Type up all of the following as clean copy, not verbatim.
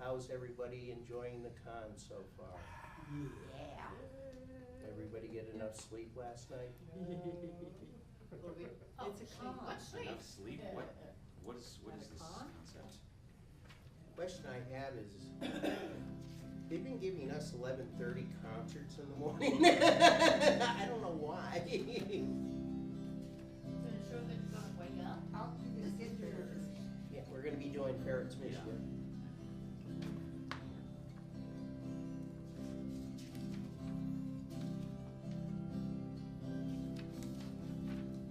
how's everybody enjoying the con so far? Yeah. Everybody get enough sleep last night? It's a con. Enough sleep? What is this concept? Question I have is, they've been giving us 11:30 concerts in the morning. I don't know why. To ensure that you're gonna wake up. I'll do this intern. Yeah, we're gonna be doing Ferrets, Michigan.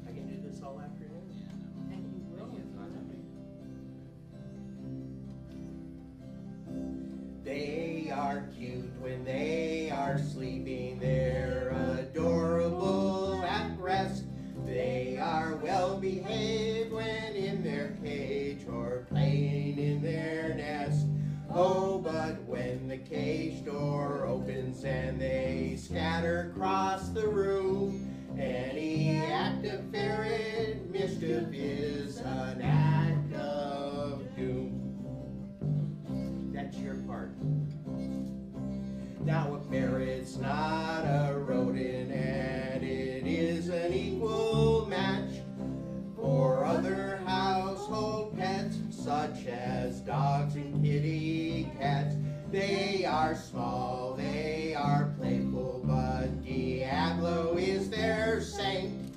I can do this all afternoon. And you will. They are cute when they are sleeping. They're adorable at rest. They are well behaved when in their cage or playing in their nest. Oh, but when the cage door opens and they scatter across the room, any act of ferret mischief is an act of doom. That's your part. Now a ferret's not a rodent, and it is an equal match for other household pets, such as dogs and kitty cats. They are small, they are playful, but Diablo is their saint,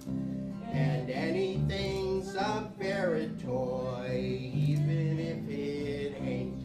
and anything's a ferret toy, even if it ain't.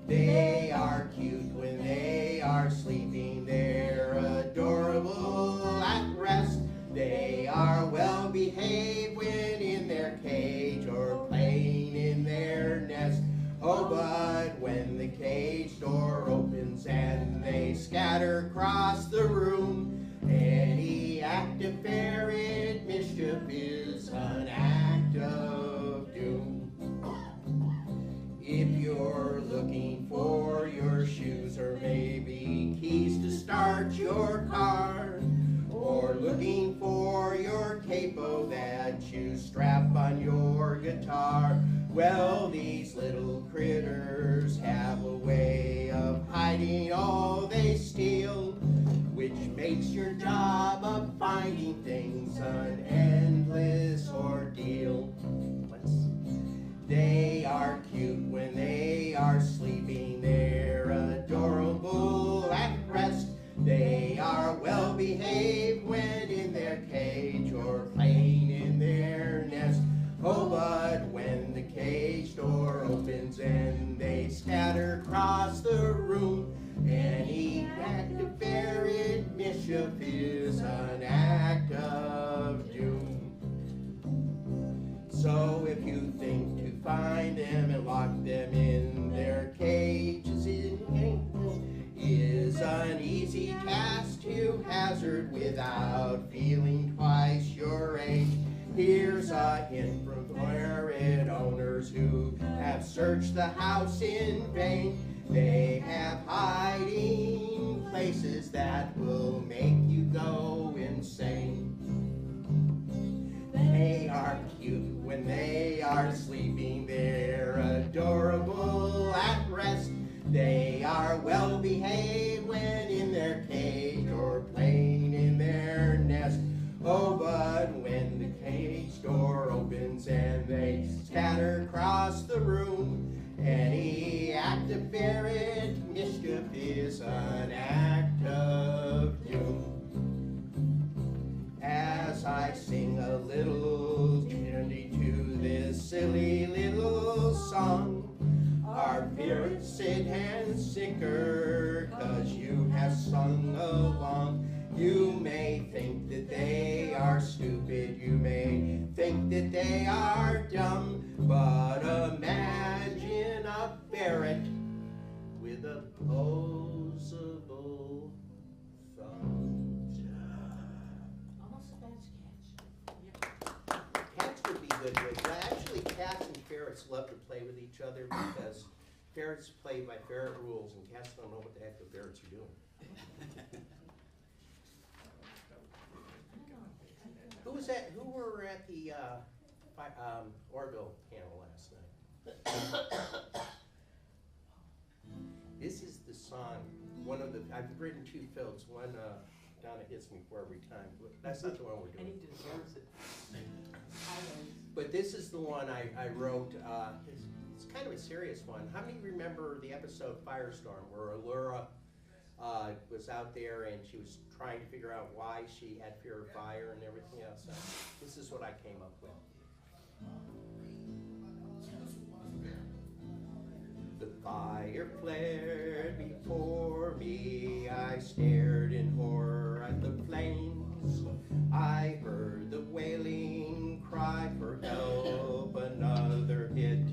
They are cute when they are sleeping. They're adorable at rest. They are well behaved when in their cage or playing in their nest. Oh, but when the cage door opens and they scatter across the room, any act of ferret mischief is an act of doom. If you're looking for your shoes or maybe keys to start your car, or looking for your capo that you strap on your guitar, well, these little critters have a way of hiding all they steal, which makes your job of finding things an endless ordeal. They are cute when they are sleeping. They're adorable at rest. They are well behaved when in their cage or playing in their nest. Oh, but when the cage door opens and they scatter across the room, any act of ferret mischief is an act of doom. So if you think to find them and lock them in their cages is an easy task to hazard without feeling twice your age, here's a hint from ferret owners who have searched the house in vain. They have hiding places that will make you go insane. They are cute when they are sleeping. They're adorable at rest. They are well behaved when in their cage or playing in their nest. Oh, but when the cage door opens and they scatter across the room, any act of ferret mischief is an act of doom. As I sing a little candy to this silly little song, our ferrets sit and snicker 'cause you have sung along. You may think that they are stupid, you may think that they are dumb, but imagine a ferret with a posable thumb. Almost as bad as cats. Cats would be good with, well, actually cats and ferrets love to play with each other because ferrets play by ferret rules and cats don't know what the heck the ferrets are doing. Who was that? Who were at the Orville panel last night? This is the song, one of the, I've written two fills, one, Donna hits me for every time, but that's not the one we're And doing. he deserves it. Always. But this is the one I wrote, it's kind of a serious one. How many remember the episode Firestorm, where Allura was out there and she was trying to figure out why she had fear of fire and everything else? So this is what I came up with. The fire flared before me, I stared in horror at the flames. I heard the wailing cry for help, another hit.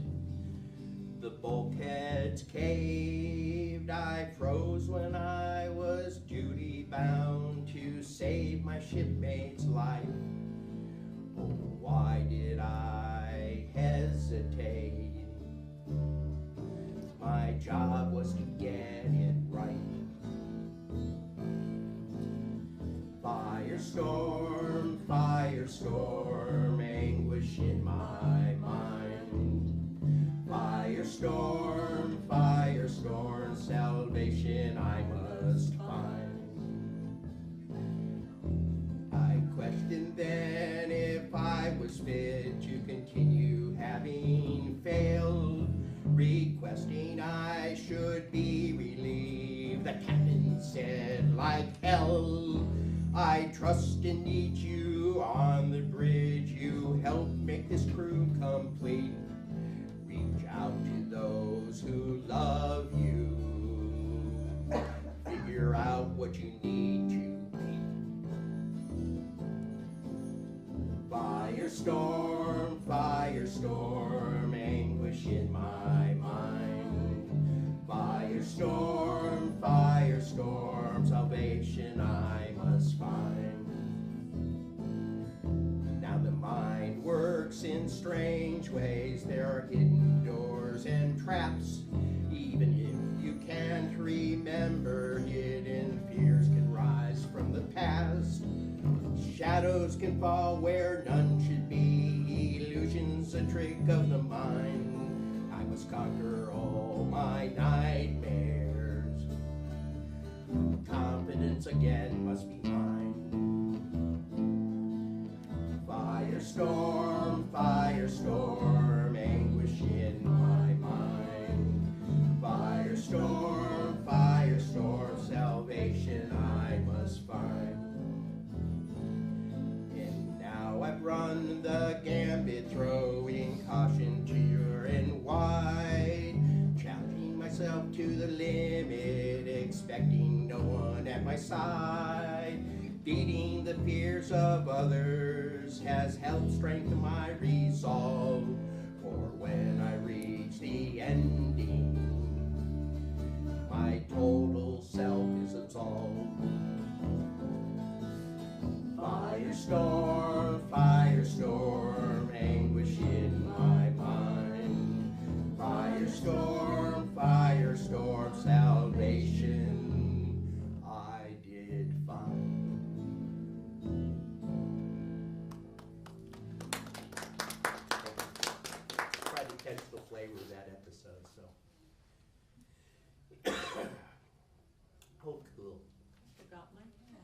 The bulkheads caved, I froze when I was duty bound to save my shipmate's life. Oh, why did I hesitate? My job was to get it right. Firestorm, firestorm, anguish in my mind. Firestorm, firestorm, salvation I must find. I questioned then if I was fit to continue, having failed, requesting I should be relieved. The captain said, like hell, I trust and need you on the bridge. You help make this crew complete. Reach out to those who love you. Figure out what you need to keep. Firestorm, firestorm, anguish in my mind. Firestorm, firestorm, salvation I must find. Now the mind works in strange ways. There are hidden doors and traps. Even if you can't remember, hidden fears can rise from the past. Shadows can fall where none should be. Illusion's a trick of the mind. I must conquer all my nightmares. Confidence again must be mine. Firestorm, firestorm, anguish in my mind. Firestorm, firestorm, salvation I must find. And now I've run the gambit, throwing caution to your and wide, challenging myself to the limit, expecting no one at my side. Feeding the fears of others has helped strengthen my resolve. For when I reach the ending, my total self is absolved. Firestorm, firestorm, anguish in my mind. Firestorm, firestorm, salvation I did find. Tried to catch the flavor of that episode, so. Oh, cool. Forgot my hat.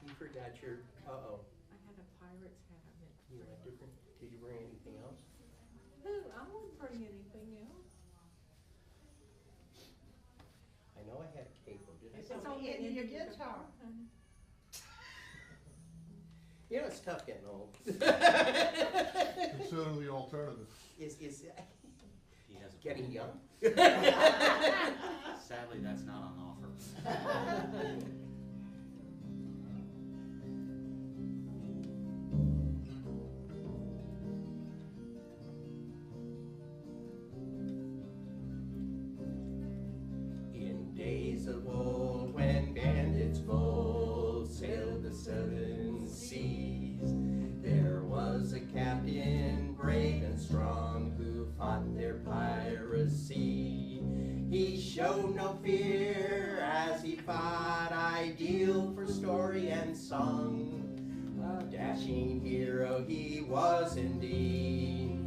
You forgot your, uh-oh. I had a pirate's hat. I meant. You had different, did you bring anything else? Who? I wouldn't bring anything else. I know I had cable, did I? It's on the end of your guitar. You know, it's tough getting old. Consider the alternative. Is He has a getting young? Sadly, that's not on offer. In days of old, when bandits bold sailed the seven seas, there was a captain brave and strong who fought their piracy. He showed no fear as he fought, ideal for story and song. A dashing hero he was indeed,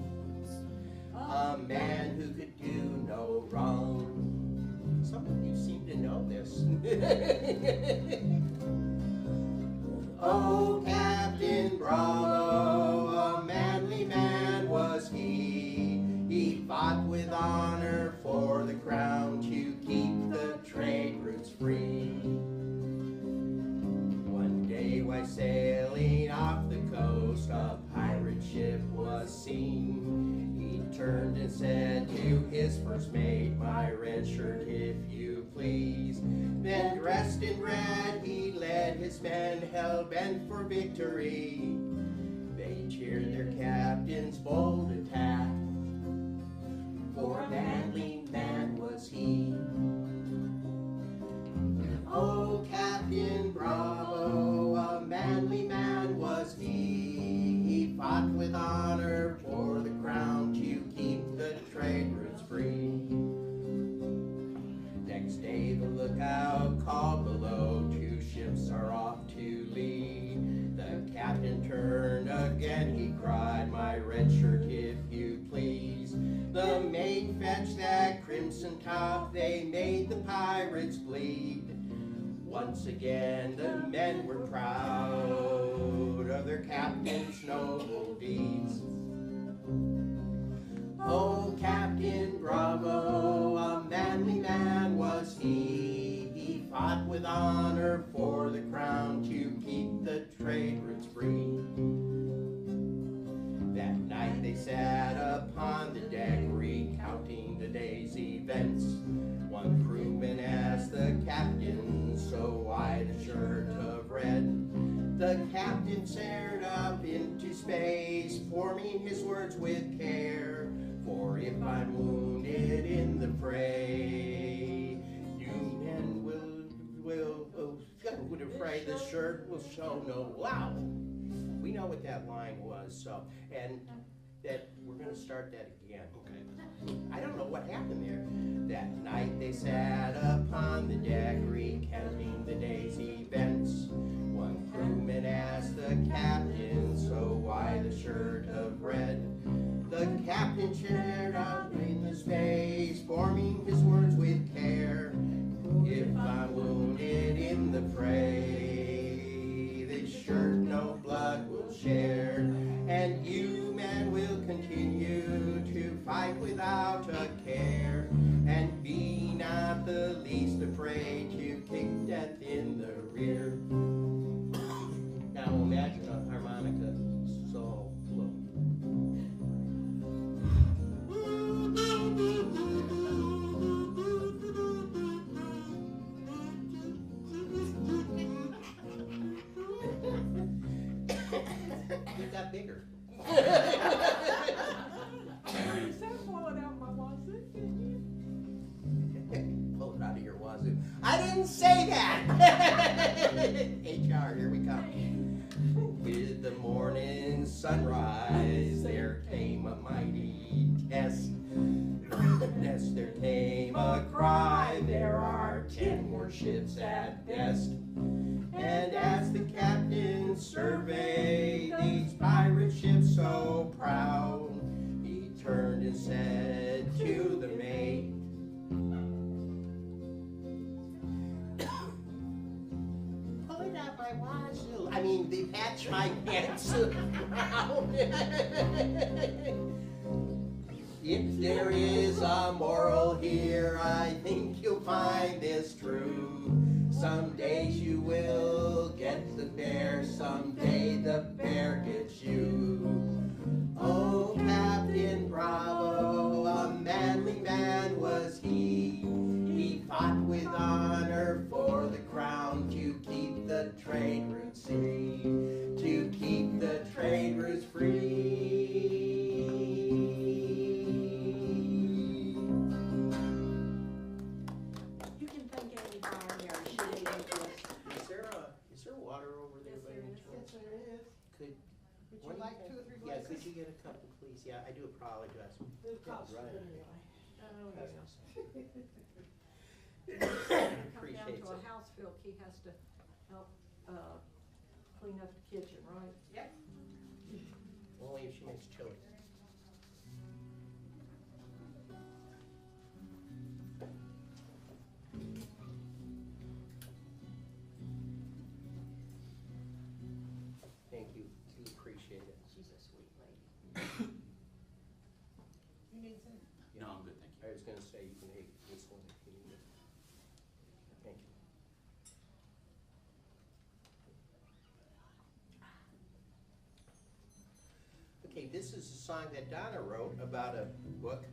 a man who could do no wrong. Some this. Oh, Captain Bravo, a manly man was he. He fought with honor for the crown to keep the trade routes free. One day while sailing off the coast, a pirate ship was seen. He turned and said to his first mate, "My red shirt, if you please." Then dressed in red, he led his men hell-bent for victory. They cheered their captain's bold attack, for a manly man was he. Oh, Captain Bravo, a manly man was he. He fought with honor for the crown to keep the trade routes free. Next day the lookout called below, 2 ships are off to lee. The captain turned again, he cried, "My red shirt, if you please." The mate fetched that crimson top, they made the pirates bleed. Once again the men were proud of their captain's noble deeds. Oh, Captain Bravo, a manly man was he. He fought with honor for the crown to keep the trade routes free. That night they sat upon the deck, recounting the day's events. One crewman asked the captain, "So why the shirt of red?" The captain stared up into space, forming his words with care. "For if I'm wounded in the fray, you men would afraid the shirt will show no." Wow, we know what that line was. So, and that we're going to start that again. Okay. I don't know what happened there. That night they sat upon the deck, recounting the day's events. One crewman asked the captain, "So why the shirt of red?" The captain stared up in the space, forming his words with care. "If I'm wounded in the fray, this shirt no blood will share. And you men will continue to fight without a care. And be not the least afraid to kick death in the rear." Now imagine a harmonica so low. It got bigger. You said pull it out my wazoo, didn't you? Pull it out of your wazoo. I didn't say that! HR, here we come. With the morning sunrise, there came a mighty test. Yes, there came a cry, "There are 10 more ships at best." And as the captain surveyed these pirate ships so proud, he turned and said to the mate, "Pulling out my wazoo." I mean, they patch my pants around. If there is a moral here, I think you'll find this true. Some days you will get the bear, someday the bear gets you. Oh, Captain Bravo, a manly man was he. He fought with honor for the crown to keep the trade routes free, to keep the trade routes free. You can thank anybody or she didn't just. Is there water over there? Yes, by there any is. chance? Yes, there is. Could Would What- you like 2 or 3 Yeah, glasses? could you get a couple, please? Yeah, I do apologize. It costs Right. it anyway. Oh, That's yeah. awesome. Come down Appreciates to a it. house, Phil, he has to help, clean up the kitchen, right? Yep. Only if she makes chili. anything? No, I'm good, thank I you. was gonna say you can take this one if you need it. Thank you. Okay, this is a song that Donna wrote about a book.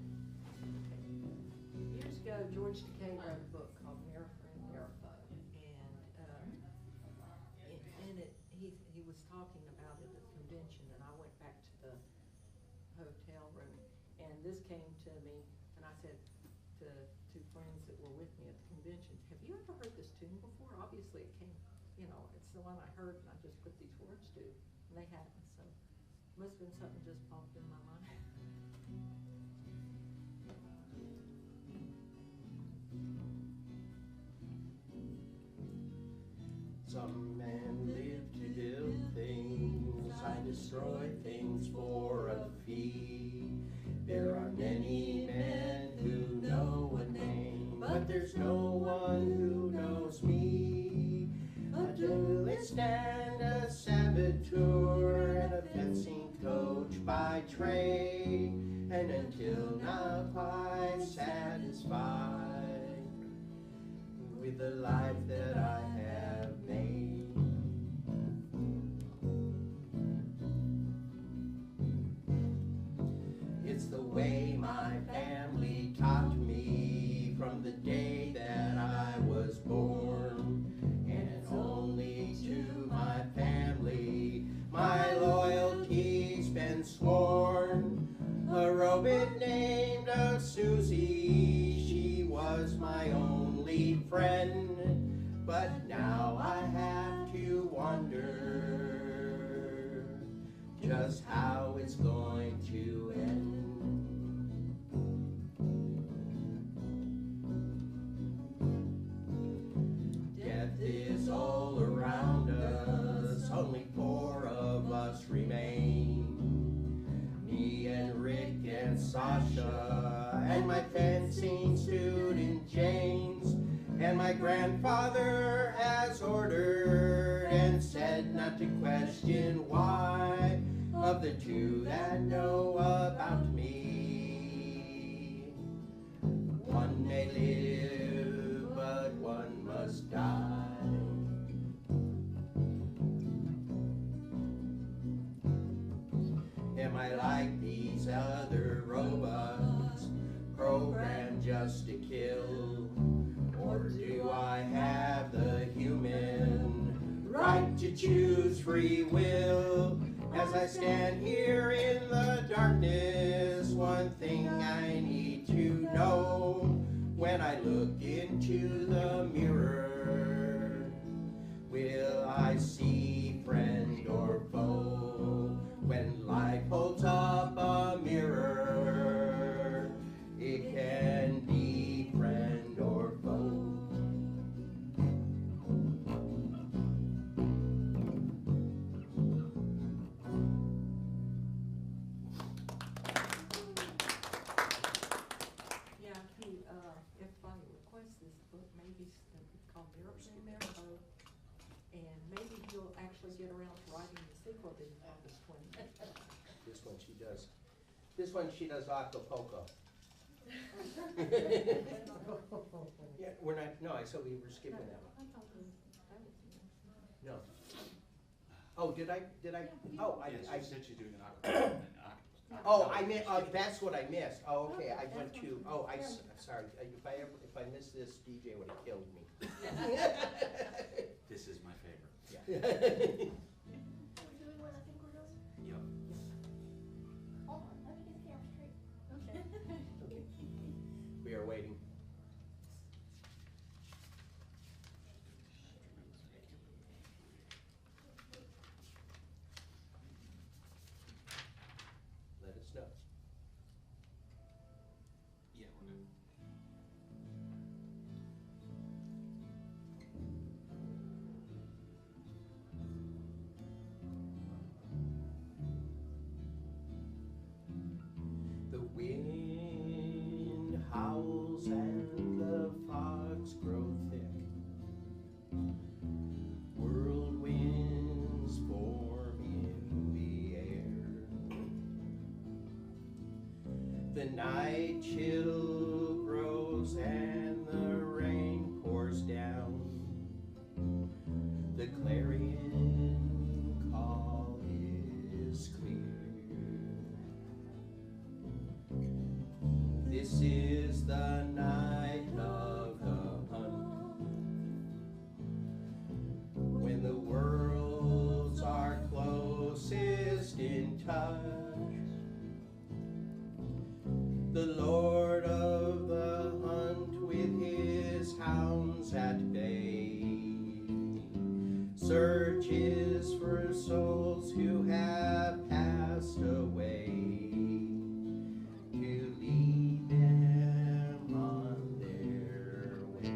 Years ago, George Takei wrote a book called Miracle in Miracle, and in it, he was talking about it at the convention, and I went back to the hotel room, and this came to me, and I said to two friends that were with me at the convention, have you ever heard this tune before? Obviously it came, you know, it's the one I heard, and I just put these words to, and they hadn't, so must have been something just popped in my mind. Some men live to build things, I destroy things for a fee. There are many men who know a name, but there's no one who knows me. A duelist and a saboteur and a fencing coach by trade, and until now quite satisfied with the life that I have made. It's the way my family taught me from the day that I was born, and only to my family my loyalty's been sworn. A robot named Susie, she was my only friend, but now I have to wonder just how it's going to end. Death is all around us, only 4 of us remain. Me and Rick and Sasha, and my fencing student James. And my grandfather has ordered and said not to question why, of the 2 that know about me. One may live, but one must die. Am I like these other robots, programmed just to kill? Or do I have the human right to choose free will? As I stand here in the darkness, one thing I need to know, when I look into the mirror, will I see friend or foe? When life holds up a mirror, it can be friend or foe. Yeah, if I request this book, maybe it's called Miracle in Miracle, and maybe you'll actually get around to writing the sequel to this one. This one she does. This one she does Acapulco. Yeah, we're not, no, I said we were skipping that one. I thought that was No. Oh, did I, oh, Yes, I you said you're doing an octopus. oh, I meant, that's what I missed. Oh, okay, I went to, oh, I'm sorry. If I missed this, DJ would have killed me. This is my favorite. Yeah. Are we doing what I think we're doing? Yep. Hold on, let me get the camera straight. Okay. We are waiting. Let us know. Yeah, we're good. The wind howls and the fogs grow thick. Whirlwinds form in the air. The night night chill grows and the rain pours down, the clarion call is clear. This is the night of the hunt, when the worlds are closest in touch. The Lord of the hunt with his hounds at bay searches for souls who have passed away to lead them on their way.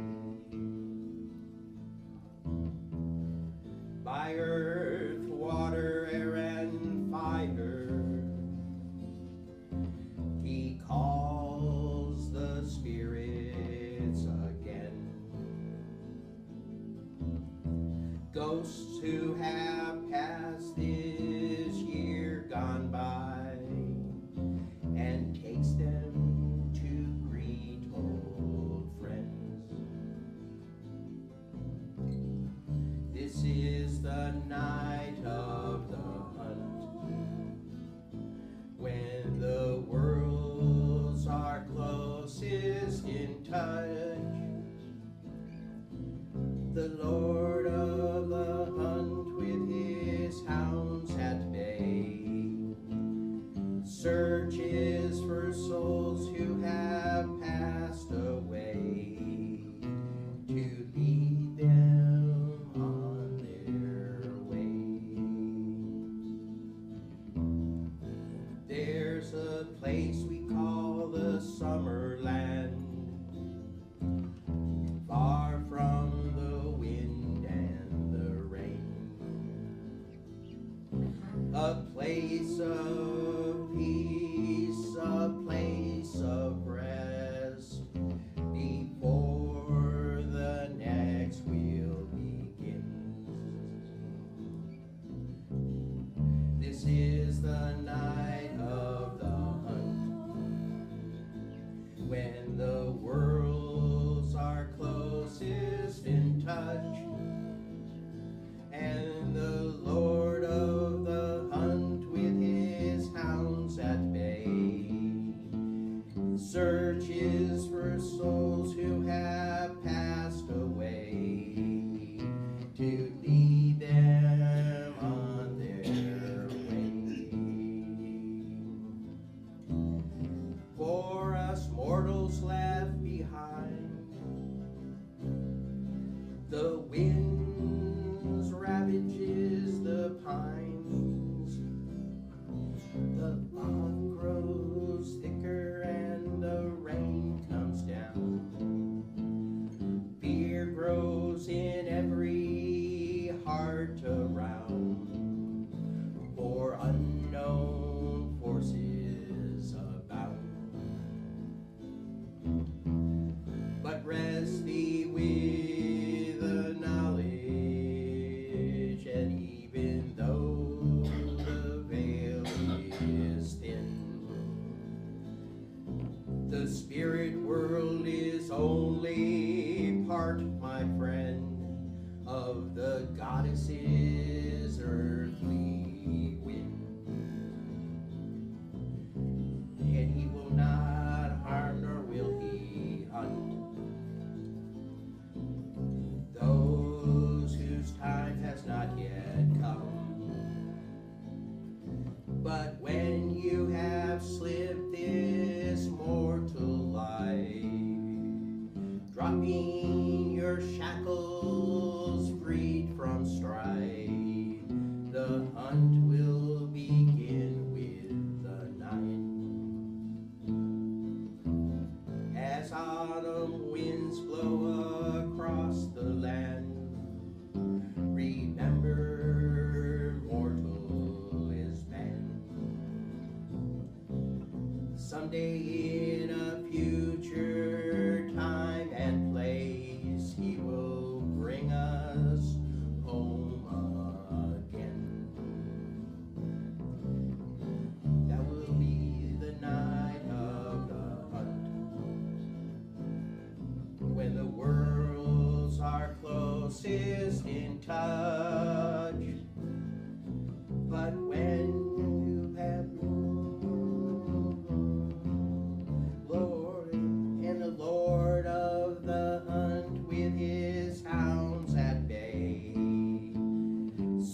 By earth, water, air, and fire, he calls the spirits again. Ghosts who have passed this year gone by, and takes them to greet old friends. This is the night of the hunt, when the worlds are closest in touch. The Lord of the hunt with his hounds at bay searches for souls who have passed away to lead them on their way. There's a place we call the Summerland, far from the wind and the rain, a place of peace, a place of rest, before the next wheel begins. This is the night of the hunt, when the worlds are closest in touch, and the Lord of the hunt with his hounds at bay searches for souls who have passed away to lead them on their way. For us mortals left behind, the winds ravages the pines, the fog grows thicker and the rain comes down. Fear grows in every heart around, for unknown forces abound. But rest thee with the knowledge, and even though the veil is thin, the spirit world is only part, my friend, of the goddess's earthly wind. And he will not harm, nor will he hunt those whose time has not yet come. But when you have slipped this mortal life, dropping your shackles freed from strife, the hunt will begin with the night. As autumn winds blow across the land, remember, mortal is man. Someday in a future time and place, he will bring us home again. That will be the night of the hunt, closest in touch. But when you have Lord and the Lord of the hunt with his hounds at bay,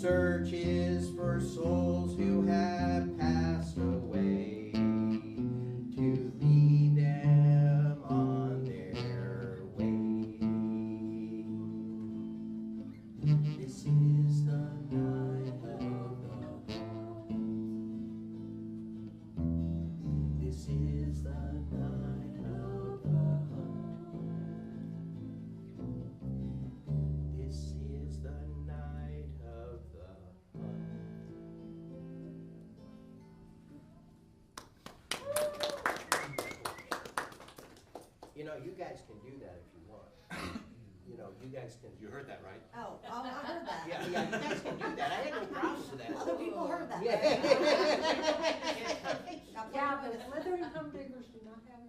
searches for souls who have passed away to lead them on their way. This is the night of the hunt. This is the night of the hunt. This is the night of the hunt. You know, you guys can do that if you want. You know, you guys can. You heard that, right? Oh, I heard that. Yeah, you guys can do that. I had no problem with that. Other people heard that. Yeah. Yeah, but Slithering Humdiggers do not have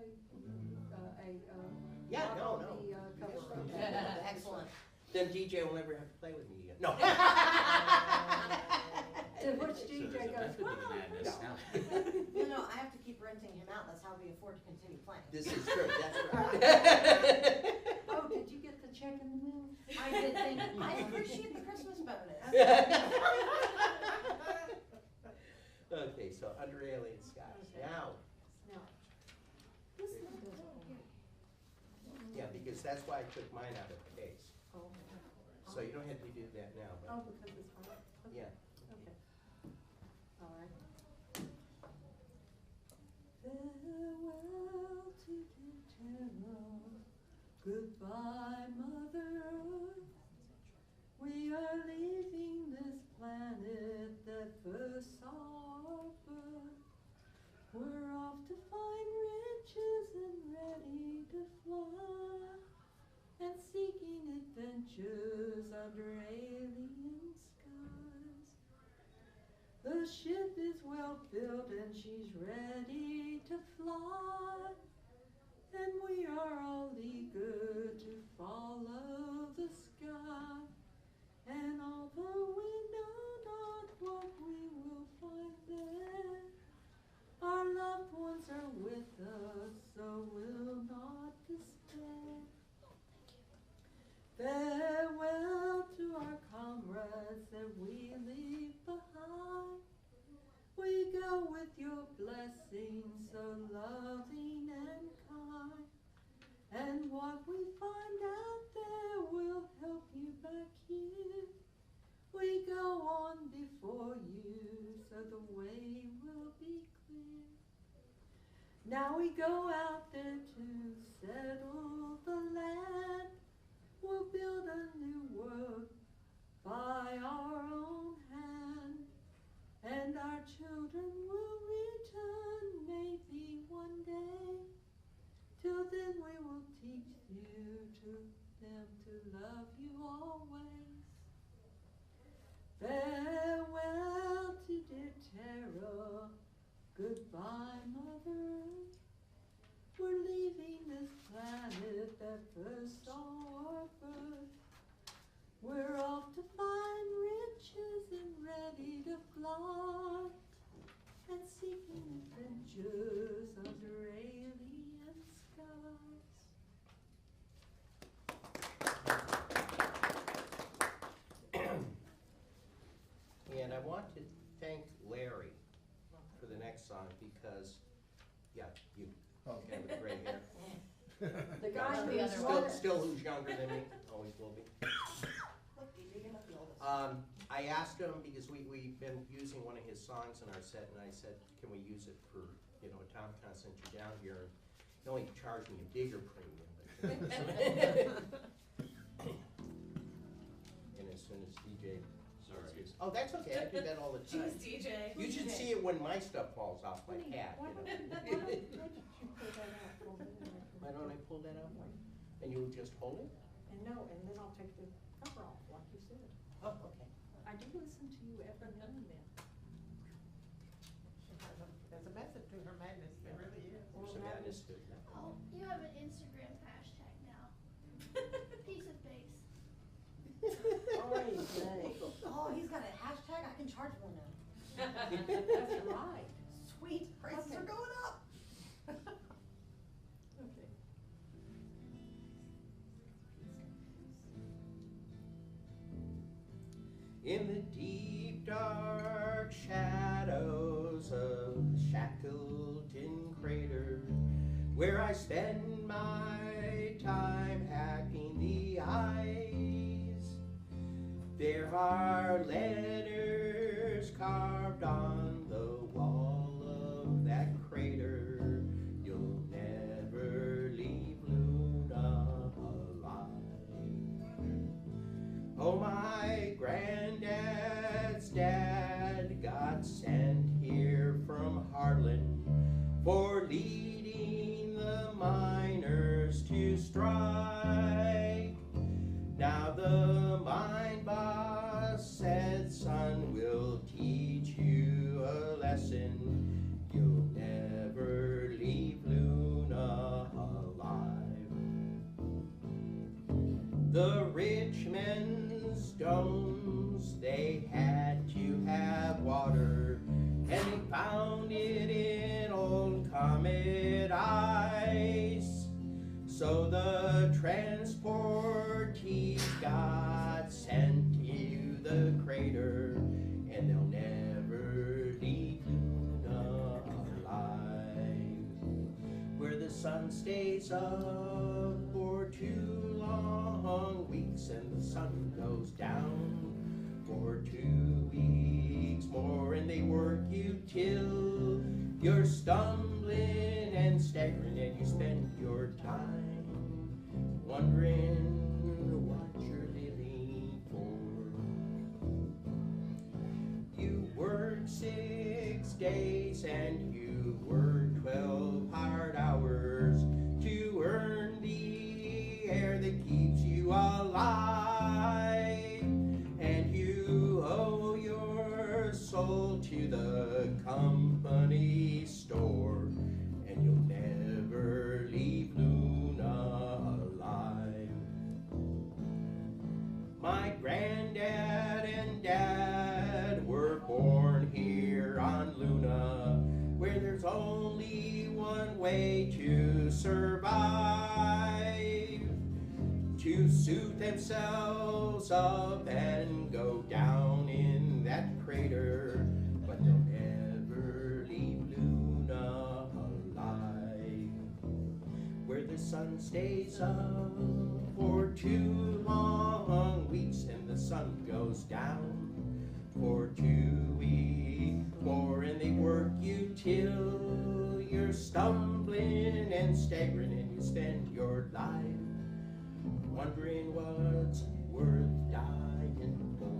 Yeah, no. cover of Excellent. Then DJ will never have to play with me again. No. To which So DJ there's a goes, method to the madness now. No, I have to keep renting him out. That's how we afford to continue playing. This is true. That's right. oh, did you get the check in the mail? I did think, I appreciate the Christmas bonus. Okay, so Under Alien Skies. Now, No. This one doesn't work. yeah, because that's why I took mine out of the case. Oh, So you don't have to do that now, oh, but because it's hard. Okay. yeah. Okay. All right. Farewell to the terror, goodbye, Mother Earth. We are leaving this planet that first saw our birth. We're off to find riches and ready to fly, and seeking adventures under alien skies. The ship is well built and she's ready to fly, and we are all eager to follow the sky. And although we know not what we will find there, our loved ones are with us, so we'll not despair. Farewell to our comrades that we leave behind. We go with your blessings, so loving and kind. And what we find out there will help you back here. We go on before you, so the way will be clear. Now we go out there to settle the land. We'll build a new world by our own hand, and our children will return maybe one day. Till then we will teach them to love you always. Farewell to dear Tara, goodbye, Mother Earth. We're leaving this planet that first saw our birth. We're off to find riches and ready to fly, and seeking adventures under alien skies. And I want to thank Larry for the next song because, yeah, you Okay. have gray hair. The guy The who's other running- Still who's younger than me, always will be. Look, DJ, you're not the oldest. I asked him because we've been using one of his songs in our set, and I said, can we use it for, Atomacon since you're down here? And he only charged me a bigger premium. And as soon as DJ. Sorry. Oh, that's okay, I do that all the time. Jeez, DJ. You should see it when my stuff falls off my hat, Why don't you pull that out for me? Why don't I pull that out? And you'll just hold it? And no, and then I'll take the cover off, like you said. Oh, okay. I do listen to you every now and then. There's a method to her madness, there really is. There's a madness to it. Oh, you have an Instagram hashtag now. Piece of face. his name. Oh, he's got a hashtag, I can charge more now. That's right. Sweet, prices Okay. are going up. Okay. In the deep dark shadows of the Shackleton crater, where I spend my time hacking the ice, there are letters carved on the wall of that crater. You'll never leave Luna alive. Oh, my granddad's dad got sent here from Harlan for leading the miners to strike. Now the mine boss said, son, we'll teach you a lesson. You'll never leave Luna alive. The rich men's stones, they had to have water, and they found it in old Comet ice. So the transportees got sent to the crater, and they'll never leave Luna alive. Where the sun stays up for 2 long weeks, and the sun goes down for 2 weeks more, and they work you till you're stumbling and staggering, and you spend your time wondering what you're living for. You work 6 days and you work 12 hard hours to earn the air that keeps you alive, and you owe your soul to the company store, and you'll never leave Luna alive. My granddad and dad were born here on Luna, where there's only one way to survive: to suit themselves up and go down in that crater, but they'll never leave Luna alive. Where the sun stays up for 2 long weeks, and the sun goes down for 2 weeks more, and they work you till you're stumbling and staggering, and you spend your life wondering what's worth dying for.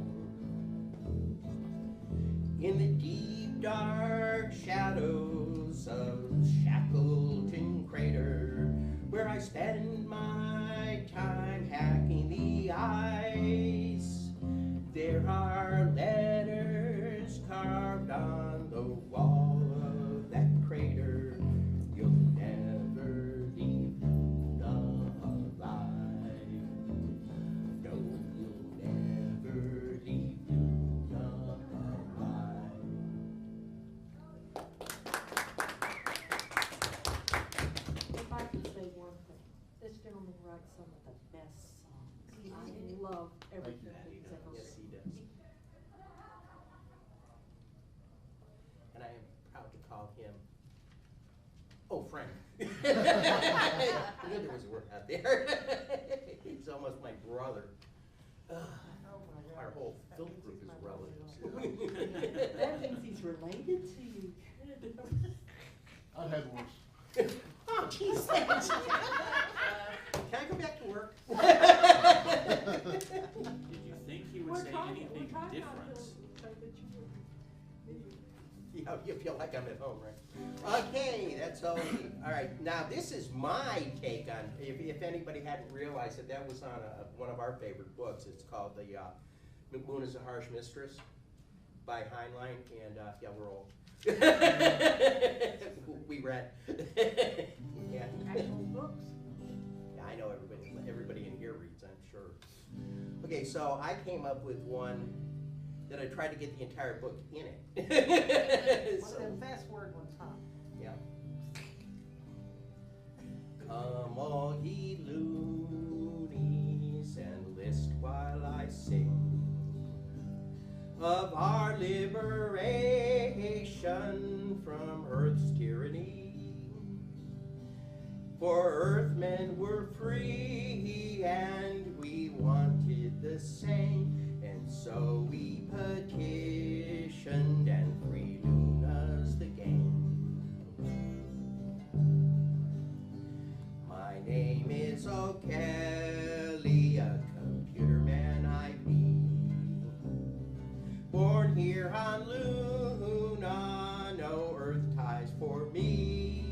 In the deep dark shadows of Shackleton crater, where I spend my time hacking the ice, there are letters carved on the wall of that crater. You'll never leave Luna alive. No, you'll never leave Luna alive. If I could say one thing, this gentleman writes some of the best songs. I love everything he's ever Yes, he written. does. And I am proud to call him, oh, friend. I knew there was a word out there. He's almost my brother. Oh my God. Our whole That filth means group he's is my brother. relatives. That means he's related to you. I've had worse. Oh, geez. Can I go back to work? Did you think he would say anything different? Yeah, you feel like I'm at home, right? Okay, that's all. All right, now this is my take on, if anybody hadn't realized it, that was on one of our favorite books. It's called Moon is a Harsh Mistress by Heinlein, and yeah, we're old. We read. Yeah. Actual books. Yeah, I know everybody in here reads, I'm sure. Okay, so I came up with one that I tried to get the entire book in it. One of them fast word ones, huh? Yeah. Come all ye loonies and list while I sing of our liberation from earth's tyranny. For earthmen were free and we wanted the same, and so we petitioned and free Luna's the game. My name is O'Kelly, a computer man I be. Born here on Luna, no earth ties for me.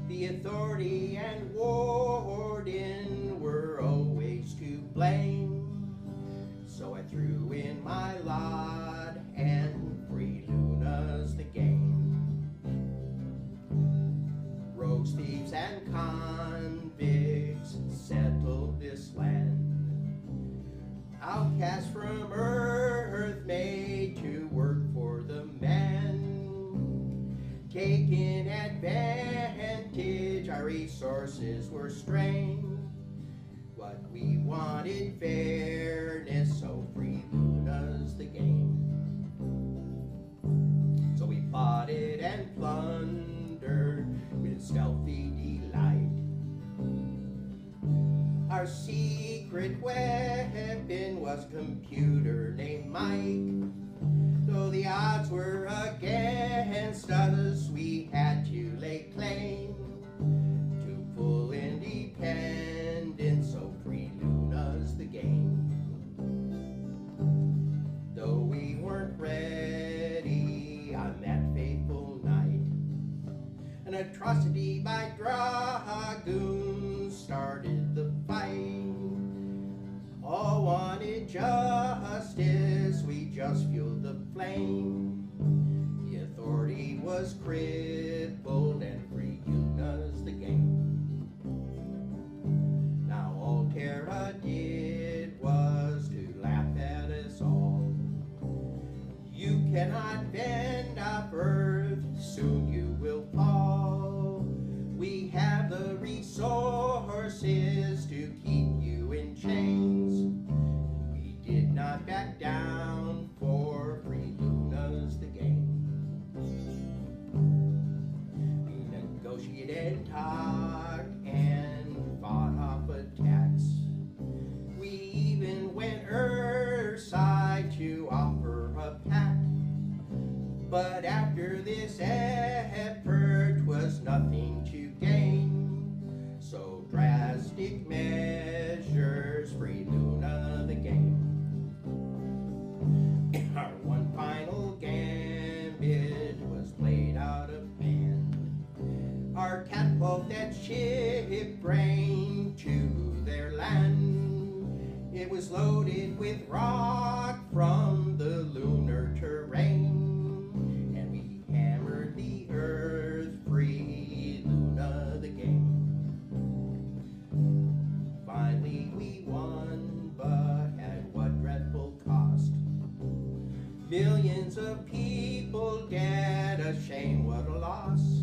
The authority and warden were always to blame, so I threw in my lot and free Luna's the game. Rogues, thieves, and convicts settled this land. Outcasts from earth made to work for the man. Taking advantage, our resources were strained. What we wanted fairness, so free Luna's the game. So we plotted and plundered with stealthy delight. Our secret weapon was a computer named Mike. Though the odds were against us, we had to lay claim to full independence, so free Luna's the game. Though we weren't ready on that fateful night, an atrocity by dragoons started the fight. All wanted justice, we just fueled the flame. The authority was crippled and free Luna's the game. Now all Terra did was to laugh at us all. You cannot bend up earth, soon you will fall. We have the resources to keep you in chains. We did not back down, for free Luna's the game. We negotiated, talked, and fought off attacks. We even went earthside to offer a pact. But after this effort was nothing to gain, so drastic measures free Luna the game. Our one final gambit was played out of hand. Our catapult that ship brain to their land. It was loaded with rock from the lunar terrain. Hammered the earth, free Luna the game. Finally we won, but at what dreadful cost. Millions of people dead, a shame, what a loss.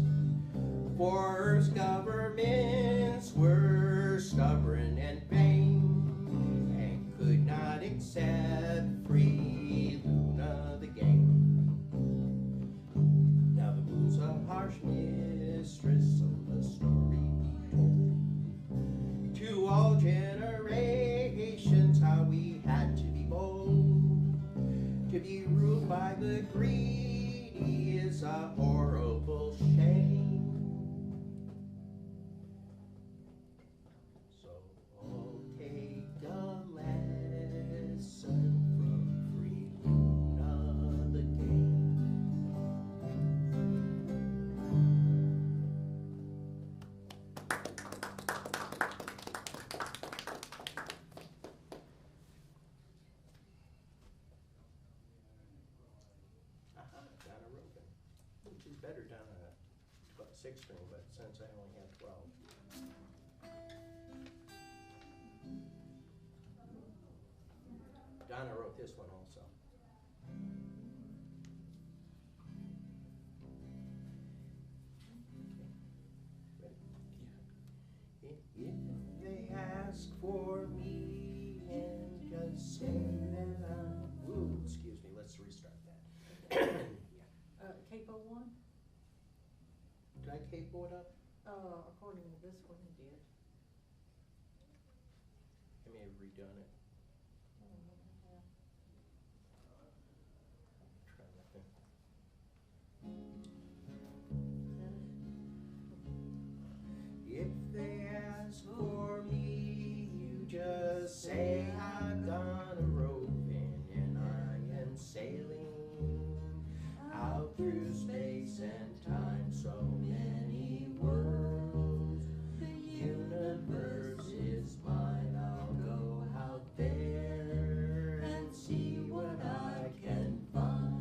For Earth's governments were stubborn and vain, and could not accept free Luna the game. A harsh mistress, so the story be told to all generations how we had to be bold. To be ruled by the greedy is a horrible shame. So I'll take a lesson from free Luna the game. Better down a 6 string, but since I only have 12. Donna wrote this one also. If they ask for me and just say that I'm, ooh, excuse me, let's restart that. Capo one? Did I capo it up? According to this one, you did. I may have redone it. Try that thing. If they ask for me, you just say I've gone a roving and I am sailing out through space and time, so many worlds. The universe is mine. I'll go out there and see what I can find.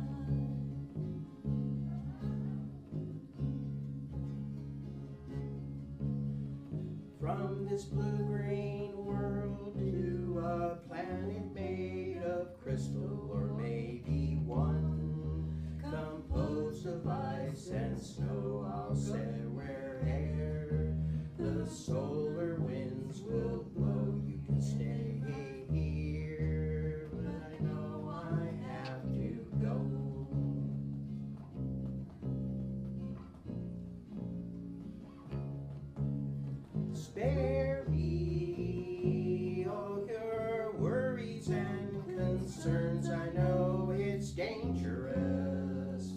From this blue-green world to a planet made of crystal, or maybe one composed of ice and snow, I'll say wherever the solar winds will blow. You can stay here, but I know I have to go. Spare me all your worries and concerns. I know it's dangerous,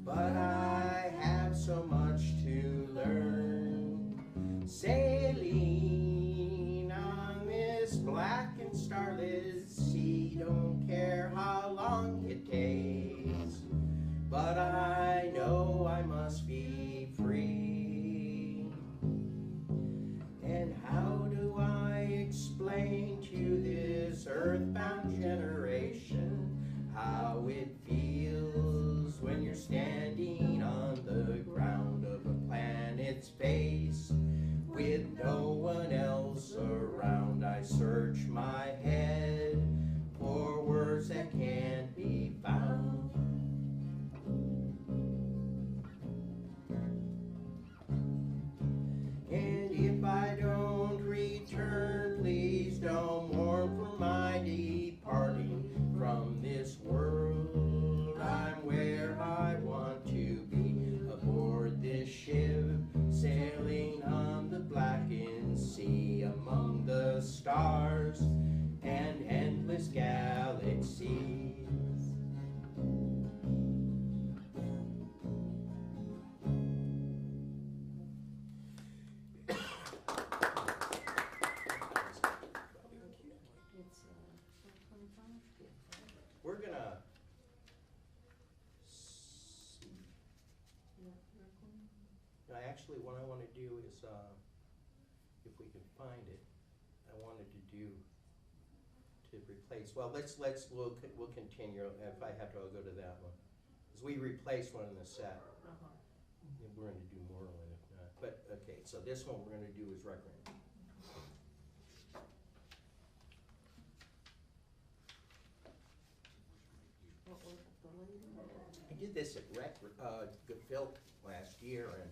but I have so much to learn. Sailing on this black and starlit sea, don't care how long it takes, but I know I must be free. And how do I explain to this earthbound generation how it feels when you're standing on the ground of a planet's face with no one else around? I search my head for words that can't be found. And if I don't return, please don't mourn for my departing from this world. I'm where I want to be, aboard this ship, sailing on the blackened sea, among the stars and endless galaxies. It's, 125? We're gonna see. Yeah, Brooklyn. Now, actually, what I want to do is, if we can find it, I wanted to do to replace. Well, we'll continue. If I have to, I'll go to that one, because we replaced one in the set. And we're going to do more of it if not. But okay, so this one we're going to do is record. What was it, the lady? I did this at Phil last year, and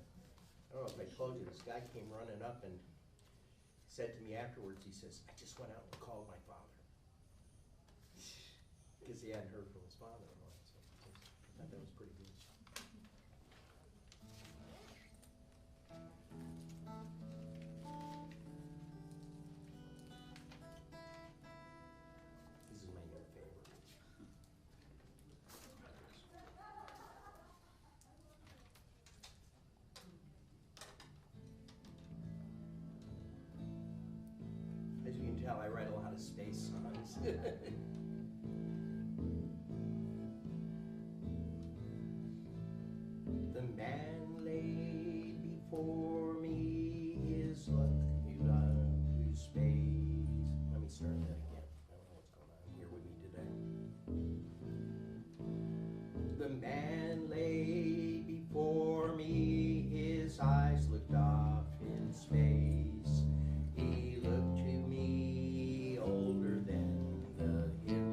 I don't know if I told you, this guy came running up and said to me afterwards, he says, I just went out and called my father. Because he hadn't heard from his father in a while, so I thought that was pretty good. This is my new favorite. As you can tell, I write a lot of space songs. The man laid before me his luck, he ran through space. Let me start that again. I don't know what's going on here with me today. The man laid before me, his eyes looked off in space. He looked to me older than the hills.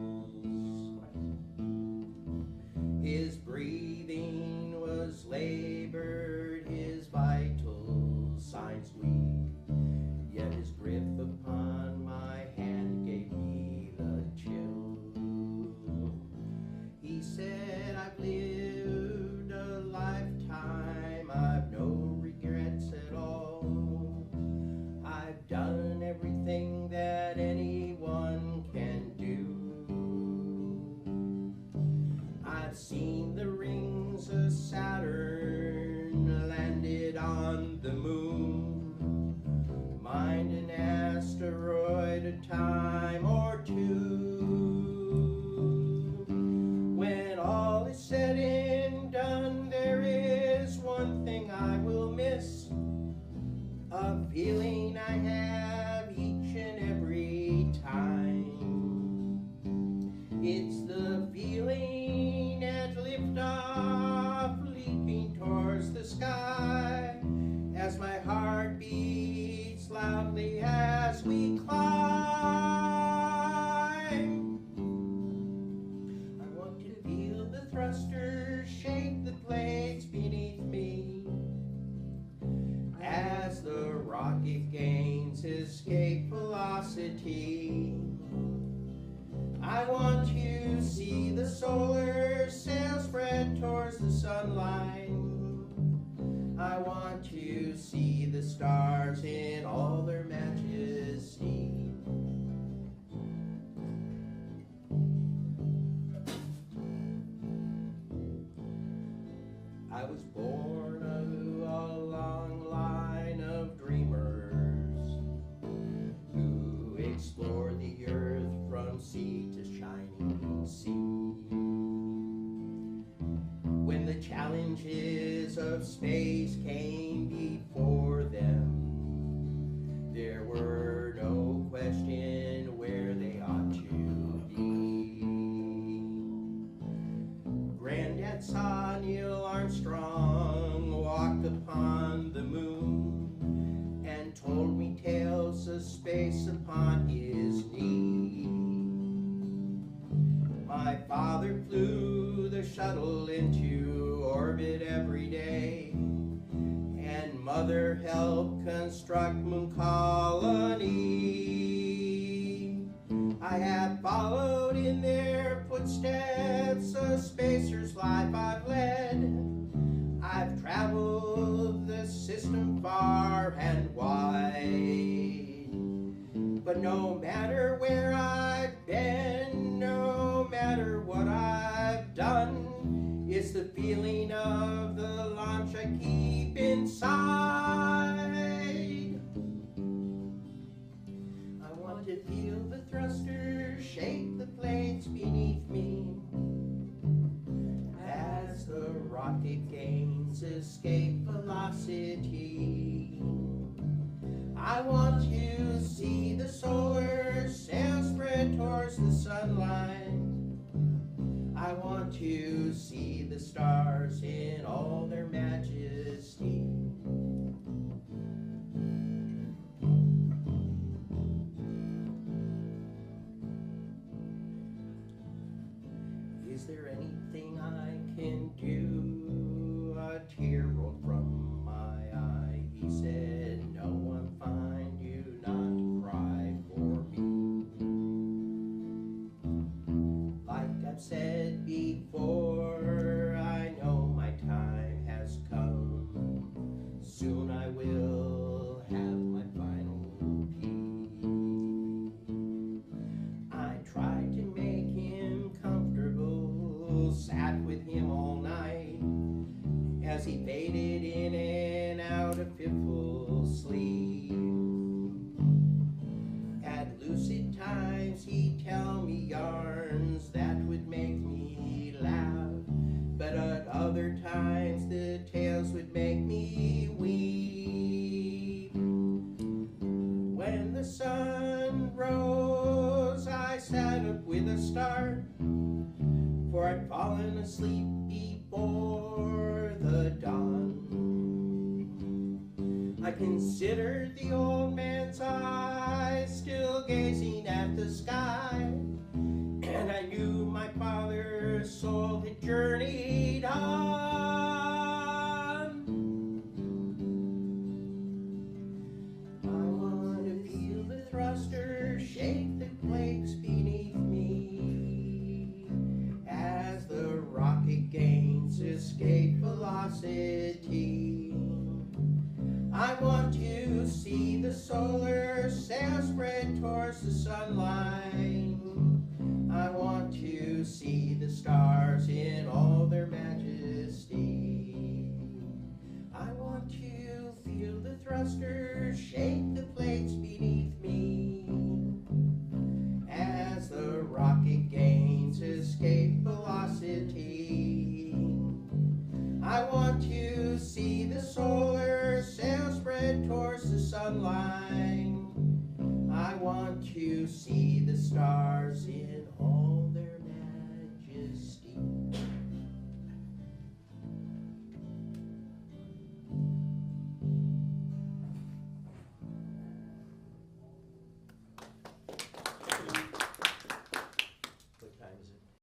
done everything that anyone can do. I've seen the rings of Saturn landed on the moon, mined an asteroid a time or two. When all is said and done, there is one thing I will miss, a feeling I have each and every time. It's the feeling at liftoff, leaping towards the sky, as my heart beats loudly as we climb. I want to feel the thrusters shake the plates beneath me, as the rocket gains escape velocity. I want to see the solar sail spread towards the sunlight. I want to see the stars in all their majesty. I was born of a long line of dreamers who explored the earth from sea to shining sea. When the challenges of space came before them, there were no question where they ought to be. Granddad saw Neil Armstrong walk upon the moon and told me tales of space upon his knee. My father flew the shuttle into orbit every day, and Mother helped construct Moon Colony. I have followed in their footsteps, a spacer's life I've led. I've traveled the system far and wide, but no matter where I've been, no matter what I've done, it's the feeling of the launch I keep inside. I want to feel the thrusters shake the plates beneath me, as the rocket gains escape velocity. I want to see the solar sail spread towards the sunlight. I want to see the stars in all their majesty. Is there anything I can do? A tear rolled from my eye. He said, no, I'm fine, do not cry for me. Like I've said before, I know my time has come. Soon I will have my final peace. I tried to make him comfortable, sat with him all night, as he faded in and out of fitful sleep. At lucid times he'd tell me yarns that would make me laugh, but at other times the tales would make me weep. When the sun rose, I sat up with a start, for I'd fallen asleep before the dawn. I considered the old man's eyes still gazing at the sky, and I knew my father's soul had journeyed on. I want to feel the thrusters shake the plates beneath me, as the rocket gains escape velocity. I want to see the solar I want to see the solar sail spread towards the sunlight.